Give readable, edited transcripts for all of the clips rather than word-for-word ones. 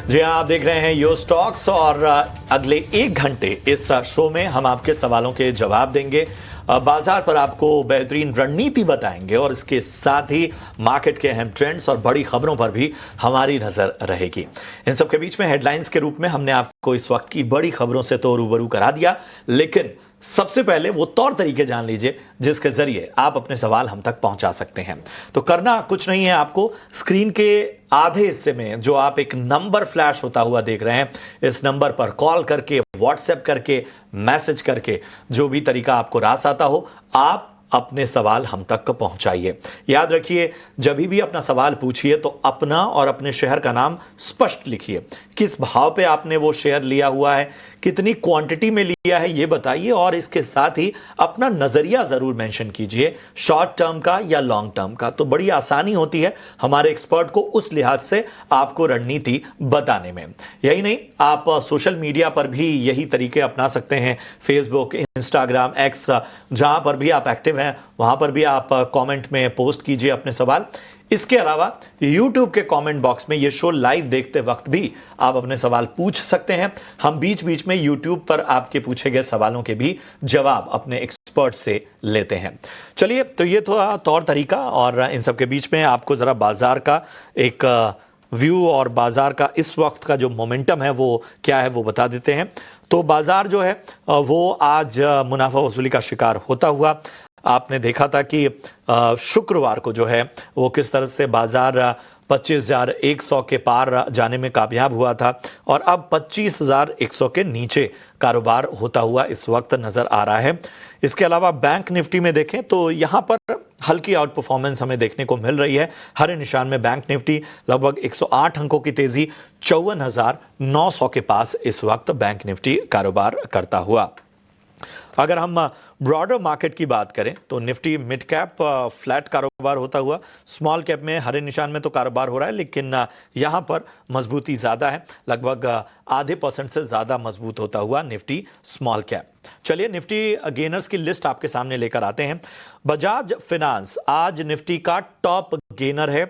जी हाँ, आप देख रहे हैं यो स्टॉक्स और अगले 1 घंटे इस शो में हम आपके सवालों के जवाब देंगे। बाजार पर आपको बेहतरीन रणनीति बताएंगे और इसके साथ ही मार्केट के अहम ट्रेंड्स और बड़ी खबरों पर भी हमारी नजर रहेगी। इन सब के बीच में हेडलाइंस के रूप में हमने आपको इस वक्त की बड़ी खबरों से तो रूबरू करा दिया, लेकिन सबसे पहले वो तौर तरीके जान लीजिए जिसके जरिए आप अपने सवाल हम तक पहुंचा सकते हैं। तो करना कुछ नहीं है, आपको स्क्रीन के आधे हिस्से में जो आप एक नंबर फ्लैश होता हुआ देख रहे हैं, इस नंबर पर कॉल करके, व्हाट्सएप करके, मैसेज करके, जो भी तरीका आपको रास आता हो, आप अपने सवाल हम तक पहुंचाइए। याद रखिए, जब भी अपना सवाल पूछिए तो अपना और अपने शहर का नाम स्पष्ट लिखिए। किस भाव पे आपने वो शेयर लिया हुआ है, कितनी क्वांटिटी में लिया है ये बताइए, और इसके साथ ही अपना नजरिया जरूर मेंशन कीजिए, शॉर्ट टर्म का या लॉन्ग टर्म का। तो बड़ी आसानी होती है हमारे एक्सपर्ट को उस लिहाज से आपको रणनीति बताने में। यही नहीं, आप सोशल मीडिया पर भी यही तरीके अपना सकते हैं। फेसबुक, इंस्टाग्राम, एक्स, जहां पर भी आप एक्टिव हैं वहां पर भी आप कमेंट में पोस्ट कीजिए अपने सवाल। इसके अलावा YouTube के कमेंट बॉक्स में ये शो लाइव देखते वक्त भी आप अपने सवाल पूछ सकते हैं। हम बीच बीच में YouTube पर आपके पूछे गए सवालों के भी जवाब अपने एक्सपर्ट से लेते हैं। चलिए, तो ये थोड़ा तौर तरीका, और इन सब के बीच में आपको जरा बाजार का एक व्यू और बाजार का इस वक्त का जो मोमेंटम है वो क्या है वो बता देते हैं। तो बाजार जो है वो आज मुनाफा वसूली का शिकार होता हुआ आपने देखा था कि शुक्रवार को जो है वो किस तरह से बाजार 25,100 के पार जाने में कामयाब हुआ था, और अब 25,100 के नीचे कारोबार होता हुआ इस वक्त नजर आ रहा है। इसके अलावा बैंक निफ्टी में देखें तो यहां पर हल्की आउट परफॉर्मेंस हमें देखने को मिल रही है। हरे निशान में बैंक निफ्टी लगभग 108 अंकों की तेजी, 54,900 के पास इस वक्त बैंक निफ्टी कारोबार करता हुआ। अगर हम ब्रॉडर मार्केट की बात करें तो निफ्टी मिड कैप फ्लैट कारोबार होता हुआ, स्मॉल कैप में हरे निशान में तो कारोबार हो रहा है, लेकिन यहां पर मजबूती ज्यादा है, लगभग आधे % से ज्यादा मजबूत होता हुआ निफ्टी स्मॉल कैप। चलिए, निफ्टी गेनर्स की लिस्ट आपके सामने लेकर आते हैं। बजाज फाइनेंस आज निफ्टी का टॉप गेनर है।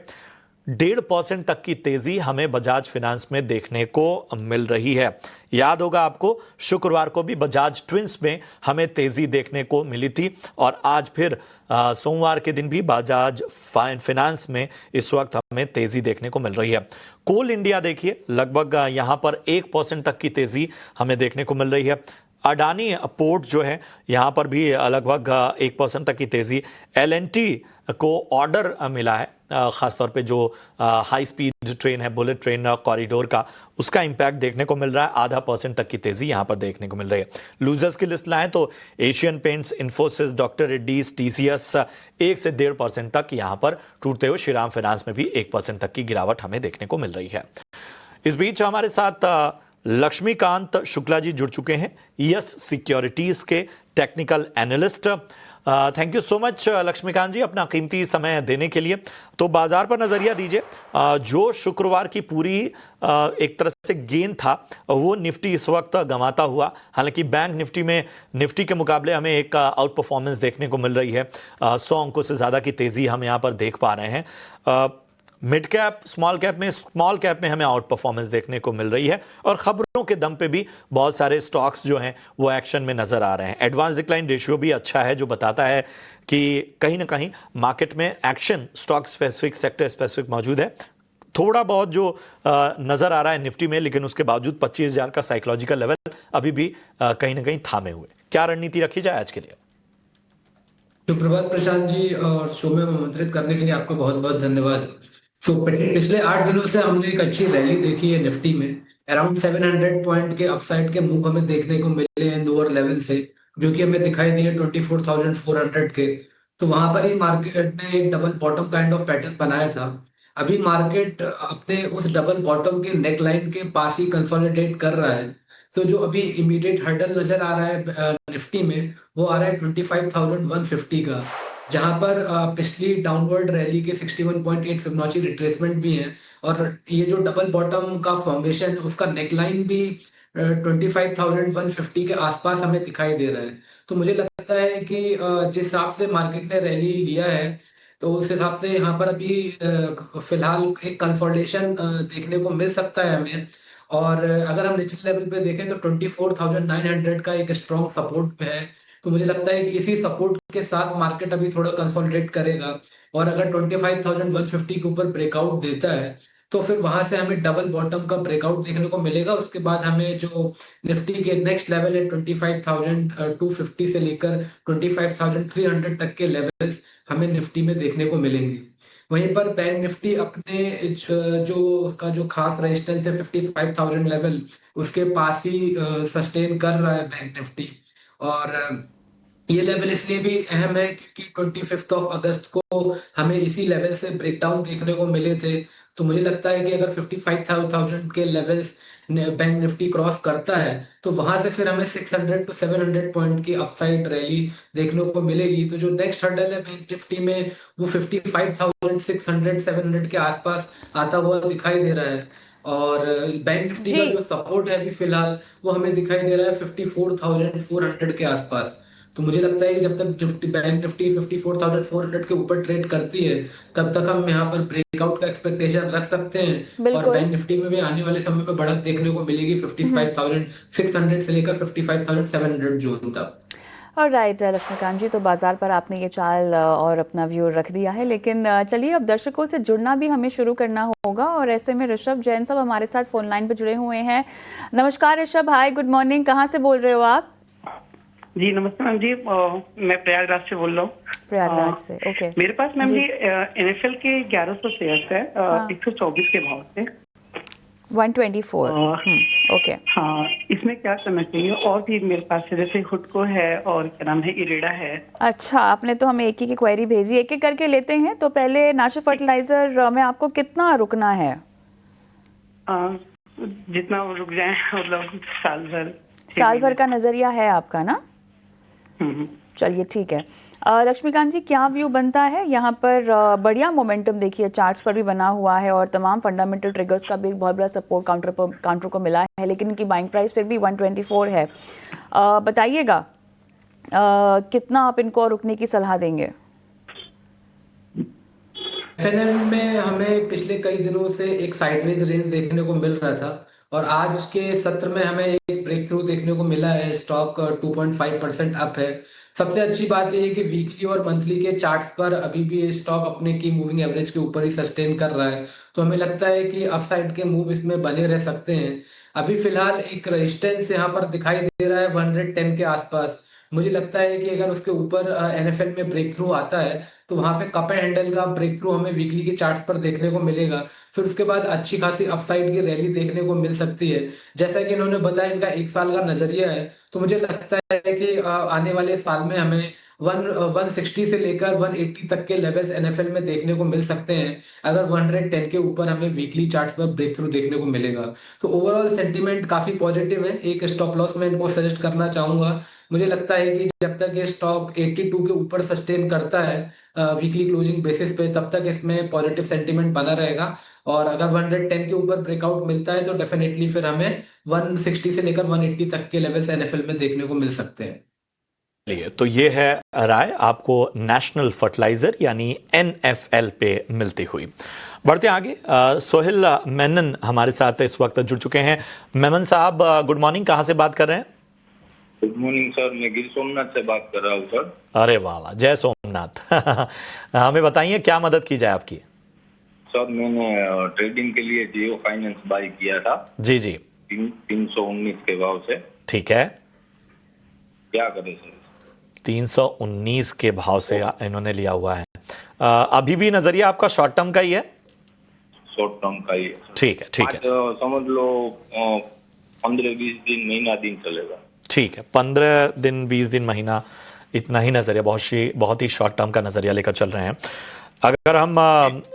1.5% तक की तेजी हमें बजाज फाइनेंस में देखने को मिल रही है। याद होगा आपको, शुक्रवार को भी बजाज ट्विंस में हमें तेजी देखने को मिली थी, और आज फिर सोमवार के दिन भी बजाज फाइनेंस में इस वक्त हमें तेजी देखने को मिल रही है। कोल इंडिया देखिए, लगभग यहां पर 1% तक की तेजी हमें देखने को मिल रही है। अडानी पोर्ट जो है यहां पर भी लगभग 1% तक की तेजी। एलएनटी को ऑर्डर मिला है, खासतौर पे जो हाई स्पीड ट्रेन है, बुलेट ट्रेन कॉरिडोर का, उसका इंपैक्ट देखने को मिल रहा है। 0.5% तक की तेजी यहां पर देखने को मिल रही है। लूजर्स की लिस्ट लाएं तो Asian paints, Infosys, doctor Reddy's, TCS 1 से 1.5% तक यहां पर टूटते हुए। श्रीराम फाइनेंस में भी 1% तक की गिरावट हमें देखने को मिल रही है। इस बीच हमारे साथ लक्ष्मीकांत शुक्ला जी जुड़ चुके हैं, यस सिक्योरिटीज के technical analyst. Thank you so much Laxmikant ji, अपना कीमती समय देने के लिए। तो बाजार पर नजरिया दीजिए, जो शुक्रवार की पूरी एक तरह से गेन था वो निफ्टी इस वक्त गंवाता हुआ। हालांकि बैंक निफ्टी में निफ्टी के मुकाबले हमें एक आउट परफॉर्मेंस देखने को मिल रही है। 100 अंकों से ज्यादा की तेजी हम यहां पर देख पा रहे हैं। मिड कैप, स्मॉल कैप में हमें आउट परफॉर्मेंस देखने को मिल रही है, और खबरों के दम पे भी बहुत सारे स्टॉक्स जो हैं वो एक्शन में नजर आ रहे हैं। एडवांस डिक्लाइन रेशियो भी अच्छा है, जो बताता है कि कहीं ना कहीं मार्केट में action stock specific, sector specific मौजूद है। थोड़ा बहुत जो नजर आ रहा है निफ्टी में, लेकिन उसके बावजूद 25,000 का साइकोलॉजिकल लेवल अभी भी कहीं ना कहीं थामे हुए। क्या रणनीति रखी जाए आज के लिए? सुप्रभात प्रशांत जी, और शो में आमंत्रित करने के लिए आपका बहुत बहुत धन्यवाद। तो पिछले 8 दिनों से हमने एक अच्छी रैली देखी है निफ्टी में। अराउंड 700 पॉइंट के अपसाइड के मूव हमें देखने को मिले हैं लोअर लेवल से, जो कि हमें दिखाई दिए 24,400 के। तो वहां पर ही मार्केट ने एक double bottom kind of pattern बनाया था। अभी मार्केट अपने उस डबल बॉटम के नेक लाइन के पास ही कंसोलिडेट कर रहा है। तो जो अभी इमीडिएट हर्डल नजर आ रहा है निफ्टी में, वो आ रहा है 25,150 का, जहां पर पिछली डाउनवर्ड रैली के 61.8 फिबोनाची रिट्रेसमेंट भी है। और ये जो डबल बॉटम का फॉर्मेशन है उसका नेकलाइन भी 25,150 के आसपास हमें दिखाई दे रहा है। तो मुझे लगता है कि जिस हिसाब से मार्केट ने रैली लिया है, तो उस हिसाब से यहाँ पर अभी फिलहाल एक कंसोलिडेशन देखने को मिल सकता है हमें। और अगर हम निचले लेवल पे देखें तो 24,900 का एक स्ट्रॉन्ग सपोर्ट पे है। तो मुझे लगता है कि इसी सपोर्ट के साथ मार्केट अभी थोड़ा कंसोलिडेट करेगा। और अगर 25,150 के ऊपर ब्रेकआउट देता है तो फिर वहां से हमें डबल बॉटम का ब्रेकआउट देखने को मिलेगा। उसके बाद हमें जो निफ्टी के नेक्स्ट लेवल है 25,250 से लेकर 25,300 तक के लेवल्स हमें निफ्टी में देखने को मिलेंगे। वहीं पर बैंक निफ्टी अपने जो उसका जो खास रेजिस्टेंस है 55,000 लेवल, उसके पास ही सस्टेन कर रहा है बैंक निफ्टी। और ये लेवल इसलिए भी अहम है क्योंकि 25 अगस्त को हमें इसी लेवल से ब्रेकडाउन देखने को मिले थे। तो मुझे लगता है कि अगर 55,000 के लेवल्स बैंक निफ्टी क्रॉस करता है तो वहां से फिर हमें 600 टू 700 पॉइंट की अपसाइड रैली देखने को मिलेगी। तो जो नेक्स्ट हर्डल है बैंक निफ्टी में वो 55,600 700 के आसपास आता हुआ दिखाई दे रहा है। और बैंक निफ्टी जी। का जो सपोर्ट है अभी फिलहाल वो हमें दिखाई दे रहा है 54,400 के आसपास। तो मुझे लगता है कि जब तक बैंक निफ्टी 54,400 के ऊपर ट्रेड करती है तब तक हम यहाँ पर ब्रेकआउट का एक्सपेक्टेशन रख सकते हैं। और बिल्कुल। बैंक निफ्टी में भी आने वाले समय में बढ़त देखने को मिलेगी हम्म। 55,600 से लेकर 55,700 जोन तक। और राइट लक्ष्मीकांत जी, तो बाजार पर आपने ये चाल और अपना व्यू रख दिया है, लेकिन चलिए अब दर्शकों से जुड़ना भी हमें शुरू करना होगा। और ऐसे में ऋषभ जैन साहब हमारे साथ फोन लाइन पर जुड़े हुए हैं। नमस्कार ऋषभ, हाय, गुड मॉर्निंग। कहाँ से बोल रहे हो आप? जी नमस्ते मैम जी, मैं प्रयागराज से बोल रहा हूँ। प्रयागराज से, ओके। मेरे पास मैम जी। जी एनएफएल के 1100 शेयर्स है, 124 के भाव से 124। ओके। हाँ, इसमें क्या करना चाहिए? और भी मेरे पास है, जैसे हुडको है और क्या नाम है, इरेडा है। अच्छा, आपने तो हमें एक ही की क्वेरी भेजी, एक एक करके लेते हैं। तो पहले नाशा फर्टिलाइजर में आपको कितना रुकना है? जितना वो रुक जाए, मतलब साल भर का नजरिया है आपका ना? चलिए ठीक है। लक्ष्मीकांत जी, क्या व्यू बनता है यहाँ पर? बढ़िया मोमेंटम देखिए चार्ट्स पर भी बना हुआ है और तमाम फंडामेंटल ट्रिगर्स का भी एक बहुत बड़ा सपोर्ट काउंटर को मिला है, लेकिन इनकी बाइंग प्राइस फिर भी 124 है। बताइएगा कितना आप इनको रुकने की सलाह देंगे? एफएनएम में हमें पिछले कई दिनों से एक साइडवेज रेंज देखने को मिल रहा था और आज के सत्र में हमें एक ब्रेक थ्रू देखने को मिला है। स्टॉक 2.5% अप है। सबसे अच्छी बात यह है कि वीकली और मंथली के चार्ट पर अभी भी स्टॉक अपने की मूविंग एवरेज के ऊपर ही सस्टेन कर रहा है। तो हमें लगता है कि अपसाइड के मूव इसमें बने रह सकते हैं। अभी फिलहाल एक रेजिस्टेंस यहाँ पर दिखाई दे रहा है 110 के आसपास। मुझे लगता है कि अगर उसके ऊपर एनएफएल में ब्रेक थ्रू आता है तो वहां पे कप एंड हैंडल का ब्रेक थ्रू हमें वीकली के चार्ट पर देखने को मिलेगा। फिर उसके बाद अच्छी खासी अपसाइड की रैली देखने को मिल सकती है। जैसा कि इन्होंने बताया इनका एक साल का नजरिया है, तो मुझे लगता है कि आने वाले साल में हमें 160 से लेकर 180 तक के लेवल्स एनएफएल में देखने को मिल सकते हैं अगर 110 के ऊपर हमें वीकली चार्ट पर ब्रेक थ्रू देखने को मिलेगा। तो ओवरऑल सेंटीमेंट काफी पॉजिटिव है। एक स्टॉप लॉस मैं इनको सजेस्ट करना चाहूंगा। मुझे लगता है कि जब तक ये स्टॉक 82 के ऊपर सस्टेन करता है वीकली क्लोजिंग बेसिस पे, तब तक इसमें पॉजिटिव सेंटीमेंट बना रहेगा। और अगर 110 के ऊपर ब्रेकआउट मिलता है तो डेफिनेटली फिर हमें 160 से लेकर 180 तक के लेवल्स एनएफएल में देखने को मिल सकते हैं। तो ये है राय आपको नेशनल फर्टिलाइजर यानी एनएफएल पे मिलती हुई। बढ़ते आगे, सोहेल मेनन हमारे साथ इस वक्त जुड़ चुके हैं। मेमन साहब, गुड मॉर्निंग। कहाँ से बात कर रहे हैं? गुड मॉर्निंग सर, मैं गिर सोमनाथ से बात कर रहा हूँ सर। अरे वाह वाह, जय सोमनाथ। हमें बताइए क्या मदद की जाए आपकी? सर मैंने ट्रेडिंग के लिए जियो फाइनेंस बाय किया था। जी जी। 319 के भाव से। ठीक है, क्या करें सर? 319 के भाव से इन्होंने लिया हुआ है। अभी भी नजरिया आपका शॉर्ट टर्म का ही है? शॉर्ट टर्म का ही है। ठीक है, ठीक है। समझ लो 15-20 दिन, महीना दिन चलेगा। ठीक है, 15 दिन 20 दिन महीना, इतना ही नजरिया, बहुत ही शॉर्ट टर्म का नजरिया लेकर चल रहे हैं। अगर हम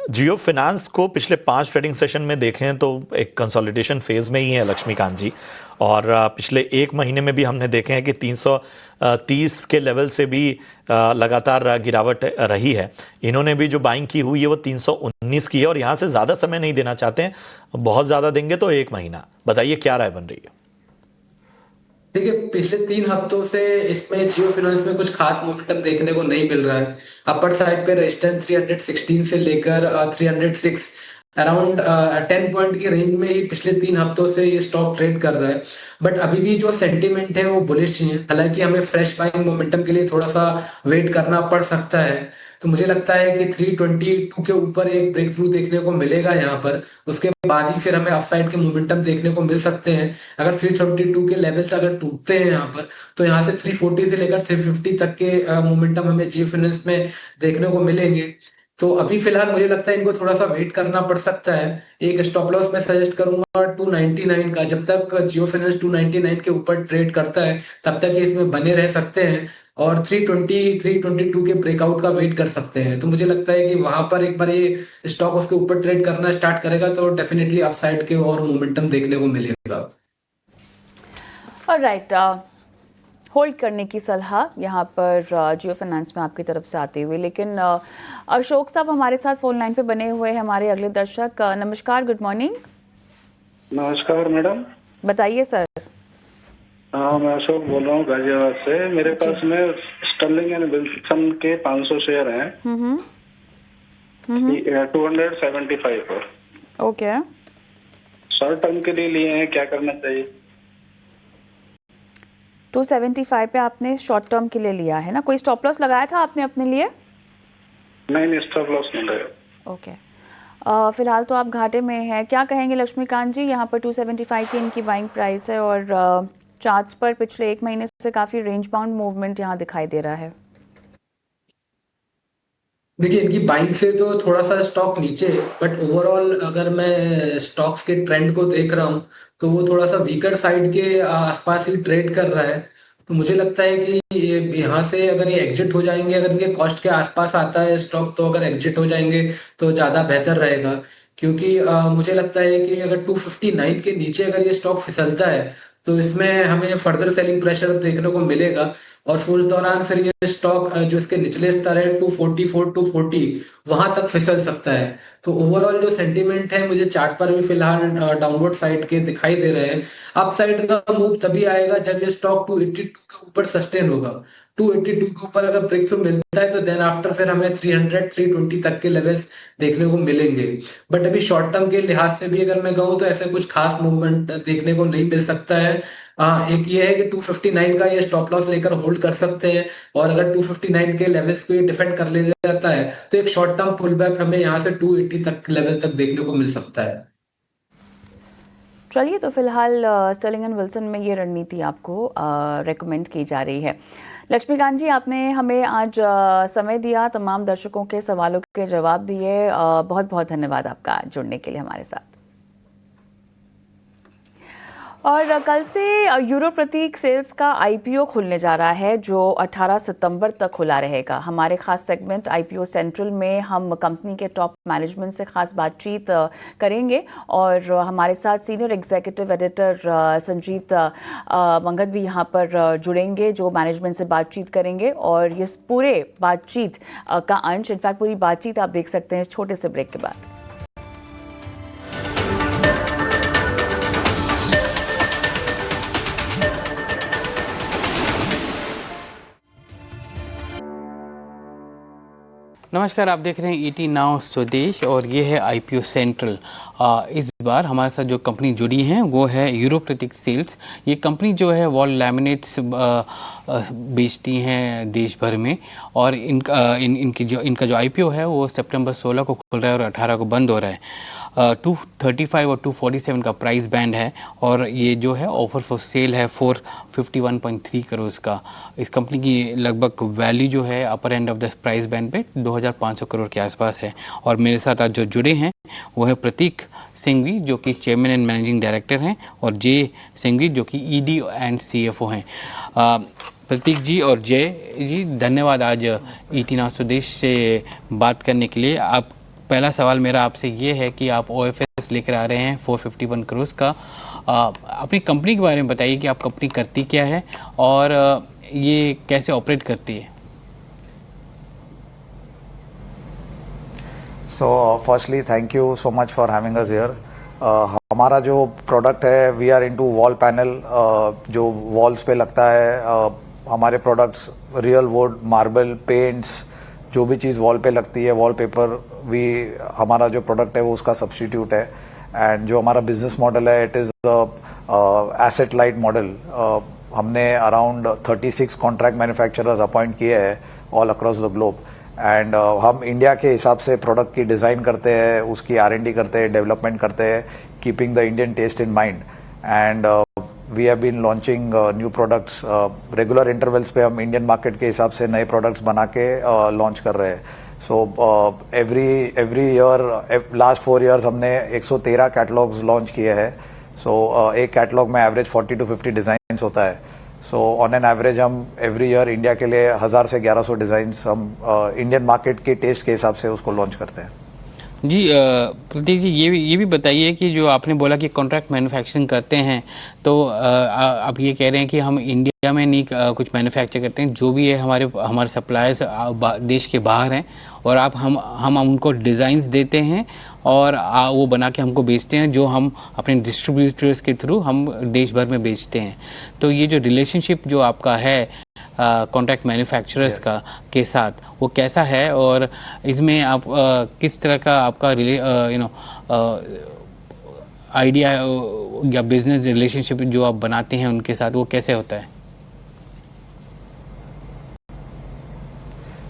जियो फाइनेंस को पिछले 5 ट्रेडिंग सेशन में देखें तो एक कंसोलिडेशन फेज में ही है लक्ष्मीकांत जी, और पिछले 1 महीने में भी हमने देखे हैं कि 330 के लेवल से भी लगातार गिरावट रही है। इन्होंने भी जो बाइंग की हुई है वो 319 की है और यहाँ से ज़्यादा समय नहीं देना चाहते हैं। बहुत ज़्यादा देंगे तो 1 महीना। बताइए क्या राय बन रही है? देखिए, पिछले 3 हफ्तों से इसमें जियो फाइनेंस में कुछ खास मोमेंटम देखने को नहीं मिल रहा है। अपर साइड पे रेजिस्टेंस 316 से लेकर 306 अराउंड 10 पॉइंट की रेंज में ही पिछले 3 हफ्तों से ये स्टॉक ट्रेड कर रहा है। बट अभी भी जो सेंटीमेंट है वो बुलिश ही है। हालांकि हमें फ्रेश बाइंग मोमेंटम के लिए थोड़ा सा वेट करना पड़ सकता है। तो मुझे लगता है कि 322 के ऊपर एक ब्रेक थ्रू देखने को मिलेगा यहाँ पर। उसके बाद ही फिर हमें अपसाइड के मोमेंटम देखने को मिल सकते हैं। अगर 332 के लेवल्स अगर टूटते हैं यहाँ पर, तो यहाँ से 340 से लेकर 350 तक के मोमेंटम हमें जियो फाइनेंस में देखने को मिलेंगे। तो अभी फिलहाल मुझे लगता है इनको थोड़ा सा वेट करना पड़ सकता है। एक स्टॉप लॉस मैं सजेस्ट करूंगा 299 का। जब तक जियो फाइनेंस 299 के ऊपर ट्रेड करता है तब तक ये इसमें बने रह सकते हैं, और 320 322 के ब्रेकआउट का वेट कर सकते हैं। तो मुझे लगता है कि वहां पर एक बार ये स्टॉक उसके ऊपर ट्रेड करना स्टार्ट करेगा तो डेफिनेटली अपसाइड के और मोमेंटम देखने को मिलेगा। ऑलराइट, होल्ड करने की सलाह यहाँ पर जियो फाइनेंस में आपकी तरफ से आती हुई। लेकिन अशोक साहब हमारे साथ फोन लाइन पे बने हुए हैं, हमारे अगले दर्शक। नमस्कार, गुड मॉर्निंग। नमस्कार मैडम। बताइए सर। हाँ, मैं अशोक बोल रहा हूँ गाजियाबाद से। मेरे पास में स्टर्लिंग एंड विल्सन के 500 शेयर हैं 275 पर। ओके, शॉर्ट टर्म के लिए लिए हैं, क्या करना चाहिए? 275 पे आपने शॉर्ट टर्म के लिए लिया है ना? कोई स्टॉप लॉस लगाया था आपने अपने लिए? नहीं, स्टॉप लॉस नहीं लगाया। ओके, फिलहाल तो आप घाटे में हैं। क्या कहेंगे लक्ष्मीकांत जी? यहाँ पर 275 की इनकी बाइंग प्राइस है और चार्ट्स पर पिछले 1 महीने से काफ़ी रेंज बाउंड मूवमेंट यहाँ दिखाई दे रहा है। देखिए, इनकी बाइंग से तो थोड़ा सा स्टॉक नीचे, बट ओवरऑल अगर मैं स्टॉक्स के ट्रेंड को देख रहा हूँ तो वो थोड़ा सा वीकर साइड के आसपास ही ट्रेड कर रहा है। तो मुझे लगता है कि यहाँ से अगर ये एग्जिट हो जाएंगे, अगर इनके कॉस्ट के आसपास आता है स्टॉक, तो अगर एग्जिट हो जाएंगे तो ज़्यादा बेहतर रहेगा। क्योंकि मुझे लगता है कि अगर 259 के नीचे अगर ये स्टॉक फिसलता है तो इसमें हमें फर्दर सेलिंग प्रेशर देखने को मिलेगा, और फिर उस दौरान फिर ये स्टॉक जो इसके निचले स्तर है 244 240 वहां तक फिसल सकता है। तो ओवरऑल जो सेंटीमेंट है मुझे चार्ट पर भी फिलहाल डाउनवर्ड साइड के दिखाई दे रहे हैं। अप साइड का मूव तभी आएगा जब ये स्टॉक 282 के ऊपर सस्टेन होगा। 282 के ऊपर अगर ब्रेक थ्रू मिलता है तो देन आफ्टर फिर हमें 300 320 तक के लेवल्स देखने को मिलेंगे। बट अभी शॉर्ट टर्म के लिहाज से भी अगर मैं कहूँ तो ऐसे कुछ खास मूवमेंट देखने को नहीं मिल सकता है। एक ये है कि 259 का ये स्टॉप लॉस लेकर होल्ड कर सकते हैं, और अगर 259 के लेवल्स को ये डिफेंड कर ले जाता है तो एक शॉर्ट टर्म पुल बैक हमें यहाँ से 280 तक लेवल तक देखने को मिल सकता है। चलिए, तो फिलहाल स्टर्लिंग एंड विल्सन में ये रणनीति आपको रेकमेंड की जा रही है। लक्ष्मीकांत जी, आपने हमें आज समय दिया, तमाम दर्शकों के सवालों के जवाब दिए। बहुत बहुत धन्यवाद आपका जुड़ने के लिए हमारे साथ। और कल से यूरो प्रतीक सेल्स का आईपीओ खुलने जा रहा है जो 18 सितंबर तक खुला रहेगा। हमारे खास सेगमेंट आईपीओ सेंट्रल में हम कंपनी के टॉप मैनेजमेंट से खास बातचीत करेंगे, और हमारे साथ senior executive editor Sanjeet Mangat भी यहाँ पर जुड़ेंगे जो मैनेजमेंट से बातचीत करेंगे। और ये पूरे बातचीत का अंश, इनफैक्ट पूरी बातचीत आप देख सकते हैं छोटे से ब्रेक के बाद। नमस्कार, आप देख रहे हैं ईटी नाउ स्वदेश और ये है आईपीओ सेंट्रल। इस बार हमारे साथ जो कंपनी जुड़ी हैं वो है यूरो प्रतीक सेल्स। ये कंपनी जो है वॉल लैमिनेट्स बेचती हैं देश भर में, और इनका जो आईपीओ है वो सितंबर 16 को खुल रहा है और 18 को बंद हो रहा है। 235 और 247 का प्राइस बैंड है, और ये जो है ऑफर फॉर सेल है 451.3 करोड़ का। इस कंपनी की लगभग वैल्यू जो है upper end of the price band पे 2500 करोड़ के आसपास है। और मेरे साथ आज जो जुड़े हैं वो है प्रतीक सिंघवी जो कि चेयरमैन एंड मैनेजिंग डायरेक्टर हैं, और जय सिंघवी जो कि ईडी एंड सीएफओ हैं। प्रतीक जी और जय जी, धन्यवाद आज ईटी नाउ स्वदेश से बात करने के लिए। आप पहला सवाल मेरा आपसे ये है कि आप ओएफएस लेकर आ रहे हैं 451 करोड़ का। अपनी कंपनी के बारे में बताइए कि आप कंपनी करती क्या है और ये कैसे ऑपरेट करती है। So firstly, thank you so much for having us here. हमारा जो प्रोडक्ट है we are into wall panel, जो वॉल्स पे लगता है। हमारे products real wood, marble, paints, जो भी चीज़ वॉल पे लगती है, वॉलपेपर भी हमारा जो प्रोडक्ट है वो उसका सब्स्टिट्यूट है। एंड जो हमारा बिजनेस मॉडल है it is asset light model. हमने अराउंड 36 कॉन्ट्रैक्ट मैन्युफैक्चरर्स अपॉइंट किए हैं all across the globe. And हम इंडिया के हिसाब से प्रोडक्ट की डिज़ाइन करते हैं, उसकी R&D करते हैं, डेवलपमेंट करते हैं, keeping the Indian taste in mind. And we have been launching new products regular intervals पे। हम इंडियन मार्केट के हिसाब से नए प्रोडक्ट्स बना के लॉन्च कर रहे हैं। So every year last 4 years हमने 113 कैटलॉग्स लॉन्च किए हैं। सो एक कैटलॉग में एवरेज 40 to 50 डिज़ाइंस होता है। सो ऑन एन एवरेज हम एवरी ईयर इंडिया के लिए 1000 से 1100 डिज़ाइंस हम इंडियन मार्केट के टेस्ट के हिसाब से उसको लॉन्च करते हैं। जी प्रतीक जी, ये भी बताइए कि जो आपने बोला कि कॉन्ट्रैक्ट मैन्युफैक्चरिंग करते हैं, तो आप ये कह रहे हैं कि हम इंडिया में नहीं कुछ मैन्युफैक्चर करते हैं, जो भी है हमारे सप्लायर्स देश के बाहर हैं, और हम उनको डिज़ाइंस देते हैं और वो बना के हमको बेचते हैं, जो हम अपने डिस्ट्रीब्यूटर्स के थ्रू हम देश भर में बेचते हैं। तो ये जो रिलेशनशिप जो आपका है कॉन्ट्रैक्ट मैन्युफैक्चरर्स का के साथ, वो कैसा है, और इसमें आप किस तरह का आपका आइडिया या बिजनेस रिलेशनशिप जो आप बनाते हैं उनके साथ, वो कैसे होता है?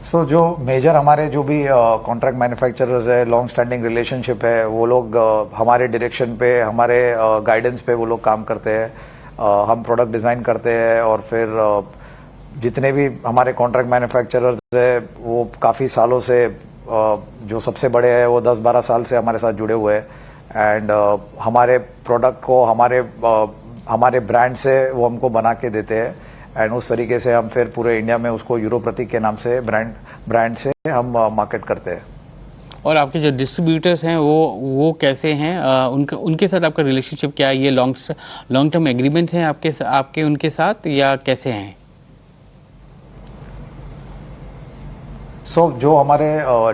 सो जो मेजर हमारे जो भी कॉन्ट्रैक्ट मैन्युफैक्चरर्स है, लॉन्ग स्टैंडिंग रिलेशनशिप है, वो लोग हमारे डायरेक्शन पे, हमारे गाइडेंस पे वो लोग काम करते हैं। हम प्रोडक्ट डिज़ाइन करते हैं और फिर जितने भी हमारे कॉन्ट्रैक्ट मैन्युफैक्चरर्स है वो काफ़ी सालों से, जो सबसे बड़े हैं वो 10-12 साल से हमारे साथ जुड़े हुए हैं। एंड हमारे प्रोडक्ट को हमारे ब्रांड से वो हमको बना के देते हैं। एंड उस तरीके से हम फिर पूरे इंडिया में उसको यूरोप्रतीक के नाम से ब्रांड से हम मार्केट करते हैं। और आपके जो डिस्ट्रीब्यूटर्स हैं वो कैसे हैं, उनके साथ आपका रिलेशनशिप क्या है? ये लॉन्ग टर्म एग्रीमेंट्स हैं आपके उनके साथ, या कैसे हैं? सो जो हमारे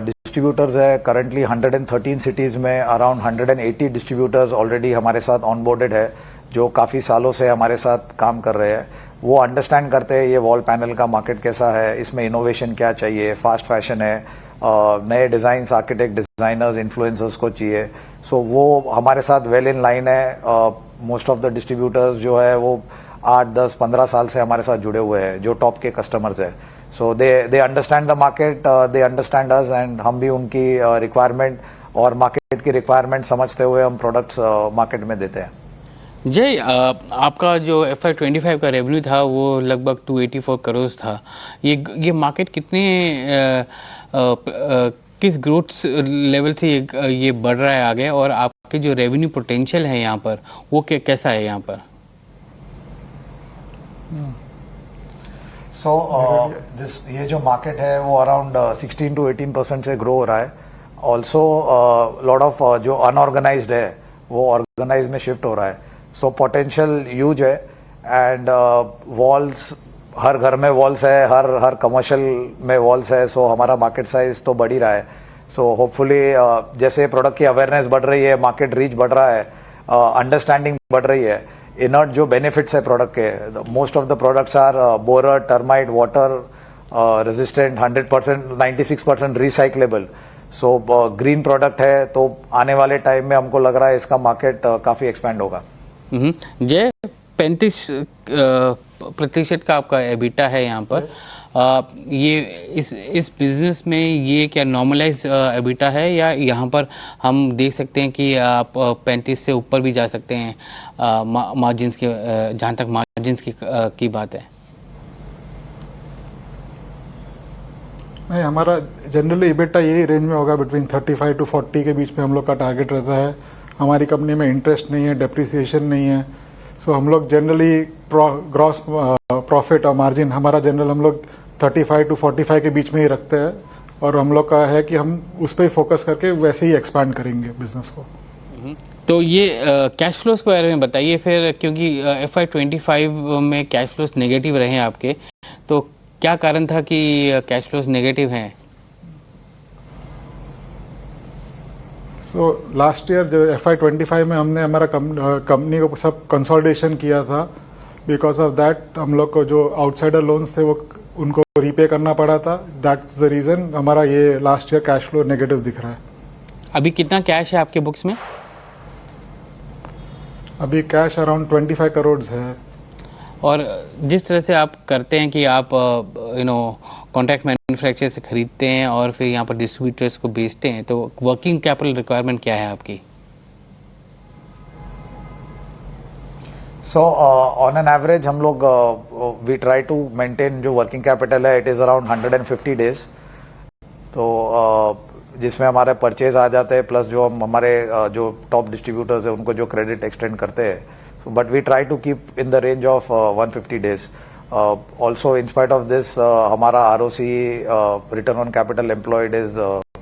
डिस्ट्रीब्यूटर्स है करंटली 113 सिटीज़ में अराउंड 180 डिस्ट्रीब्यूटर्स ऑलरेडी हमारे साथ ऑनबोर्डेड है, जो काफ़ी सालों से हमारे साथ काम कर रहे हैं। वो अंडरस्टैंड करते हैं ये वॉल पैनल का मार्केट कैसा है, इसमें इनोवेशन क्या चाहिए, फास्ट फैशन है, नए डिज़ाइंस आर्किटेक्ट, डिज़ाइनर्स, इन्फ्लुएंसर्स को चाहिए। सो वो हमारे साथ वेल इन लाइन है। मोस्ट ऑफ द डिस्ट्रीब्यूटर्स जो है वो 8, 10, 15 साल से हमारे साथ जुड़े हुए हैं, जो टॉप के कस्टमर्स है। So they understand the market, they understand us, and हम भी उनकी रिक्वायरमेंट और मार्केट की रिक्वायरमेंट समझते हुए हम प्रोडक्ट्स मार्केट में देते हैं। जय, आपका जो FY25 का रेवेन्यू था वो लगभग 284 करोड़ था। ये मार्केट कितने किस ग्रोथ लेवल से ये बढ़ रहा है आगे, और आपके जो रेवेन्यू पोटेंशियल है यहाँ पर वो कैसा है यहाँ पर? ये जो मार्केट है वो अराउंड 16 to 18% से ग्रो हो रहा है। ऑल्सो लॉट ऑफ जो अनऑर्गेनाइज्ड है वो ऑर्गेनाइज में शिफ्ट हो रहा है। सो पोटेंशियल ह्यूज है। एंड वॉल्स, हर घर में वॉल्स है, हर कमर्शियल में वॉल्स है। सो हमारा मार्केट साइज तो बढ़ ही रहा है। सो होपफुली जैसे प्रोडक्ट की अवेयरनेस बढ़ रही है, मार्केट रीच बढ़ रहा है, अंडरस्टैंडिंग बढ़ रही है, इनर्ट जो बेनिफिट्स है प्रोडक्ट के, most of the products are borer, termite, water resistant, 100%, 96% recyclable. So green product है, तो आने वाले टाइम में हमको लग रहा है इसका मार्केट काफ़ी एक्सपैंड होगा। जय, 35% का आपका एबिटा है यहाँ पर। ये इस बिजनेस में ये क्या नॉर्मलाइज एबिटा है, या यहाँ पर हम देख सकते हैं कि आप 35 से ऊपर भी जा सकते हैं मार्जिन्स के, जहाँ तक मार्जिन्स की बात है? नहीं, हमारा जनरली एबिटा यही रेंज में होगा, बिटवीन 35 to 40 के बीच में हम लोग का टारगेट रहता है। हमारी कंपनी में इंटरेस्ट नहीं है, डेप्रिसिएशन नहीं है। सो हम लोग जनरली ग्रॉस प्रॉफिट और मार्जिन हमारा जनरल हम लोग 35 to 45 के बीच में ही रखते हैं, और हम लोग का है कि हम उस पर ही फोकस करके वैसे ही एक्सपांड करेंगे बिजनेस को। तो ये कैश फ्लोज के बारे में बताइए फिर, क्योंकि FY25 में कैश फ्लोज नेगेटिव रहे हैं आपके, तो क्या कारण था कि कैश फ्लोज नेगेटिव हैं? सो लास्ट ईयर जो FY25 में हमने हमारा कंपनी को सब कंसोलिडेशन किया था, बिकॉज ऑफ दैट हम लोग को जो आउटसाइडर लोन्स थे वो उनको रीपे करना पड़ा था। दैट्स द रीज़न हमारा ये last year cash flow negative दिख रहा है। अभी कितना कैश है आपके बुक्स में? अभी कैश अराउंड 25 करोड़ है। और जिस तरह से आप करते हैं कि आप कॉन्ट्रैक्ट मैन्युफैक्चरर से खरीदते हैं और फिर यहाँ पर डिस्ट्रीब्यूटर्स को बेचते हैं, तो वर्किंग कैपिटल रिक्वायरमेंट क्या है आपकी? सो ऑन एन एवरेज हम लोग वी ट्राई टू मेंटेन जो वर्किंग कैपिटल है, इट इज़ अराउंड 150 डेज। तो जिसमें हमारे परचेज आ जाते हैं, प्लस जो हम हमारे जो टॉप डिस्ट्रीब्यूटर्स है उनको जो क्रेडिट एक्सटेंड करते हैं, but we try to keep in the range of 150 days. Also in spite of this हमारा ROC return on capital employed is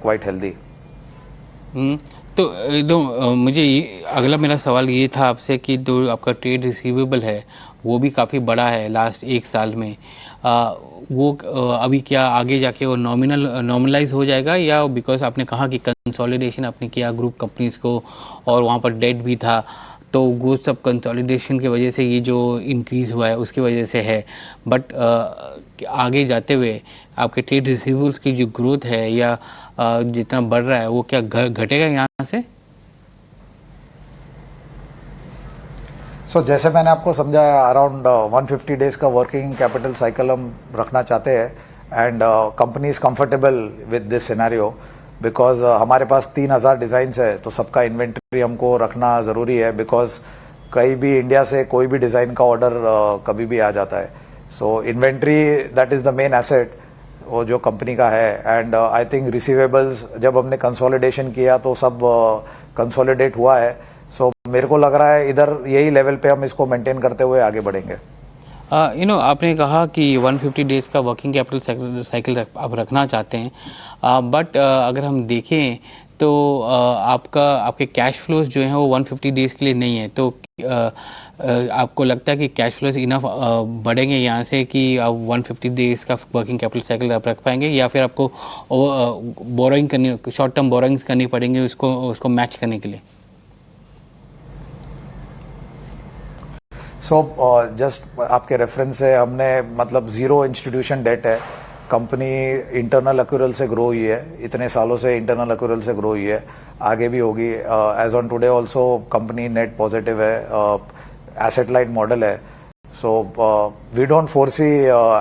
quite healthy. तो मुझे अगला मेरा सवाल ये था आपसे कि जो आपका ट्रेड रिसीवेबल है वो भी काफ़ी बड़ा है लास्ट एक साल में, वो अभी क्या आगे जाके वो नॉर्मलाइज हो जाएगा, या बिकॉज आपने कहा कि कंसोलिडेशन आपने किया ग्रुप कंपनीज़ को और वहाँ पर डेट भी था, तो वो सब कंसोलिडेशन की वजह से ये जो इंक्रीज़ हुआ है उसकी वजह से है, बट आगे जाते हुए आपके ट्रेड रिसीवेबल्स की जो ग्रोथ है या जितना बढ़ रहा है वो क्या घटेगा यहाँ से? सो जैसे मैंने आपको समझाया, अराउंड 150 डेज का वर्किंग कैपिटल साइकिल हम रखना चाहते हैं, and company is comfortable with this scenario, because हमारे पास 3000 डिज़ाइंस है, तो सबका इन्वेंट्री हमको रखना ज़रूरी है, बिकॉज कहीं भी इंडिया से कोई भी डिज़ाइन का ऑर्डर कभी भी आ जाता है। So inventory that is the main asset वो जो कंपनी का है। एंड आई थिंक रिसीवेबल्स जब हमने कंसोलिडेशन किया तो सब कंसोलिडेट हुआ है। सो मेरे को लग रहा है इधर यही लेवल पे हम इसको मेंटेन करते हुए आगे बढ़ेंगे। आपने कहा कि 150 डेज का वर्किंग कैपिटल साइकिल आप रखना चाहते हैं, बट अगर हम देखें तो आपके कैश फ्लोज जो हैं वो 150 डेज के लिए नहीं है, तो आपको लगता है कि कैश फ्लोज इनफ बढ़ेंगे यहाँ से कि आप 150 डेज का वर्किंग कैपिटल साइकिल आप रख पाएंगे, या फिर आपको बोरोइंग करनी, शॉर्ट टर्म बोरोइंग्स करनी पड़ेंगे उसको मैच करने के लिए? सो जस्ट आपके रेफरेंस से हमने मतलब ज़ीरो इंस्टीट्यूशन डेट है, कंपनी इंटरनल एक्यूरल से ग्रो हुई है, इतने सालों से इंटरनल एक्यूरल से ग्रो हुई है, आगे भी होगी। As on today also company net positive है, एसेट लाइट मॉडल है। So we don't foresee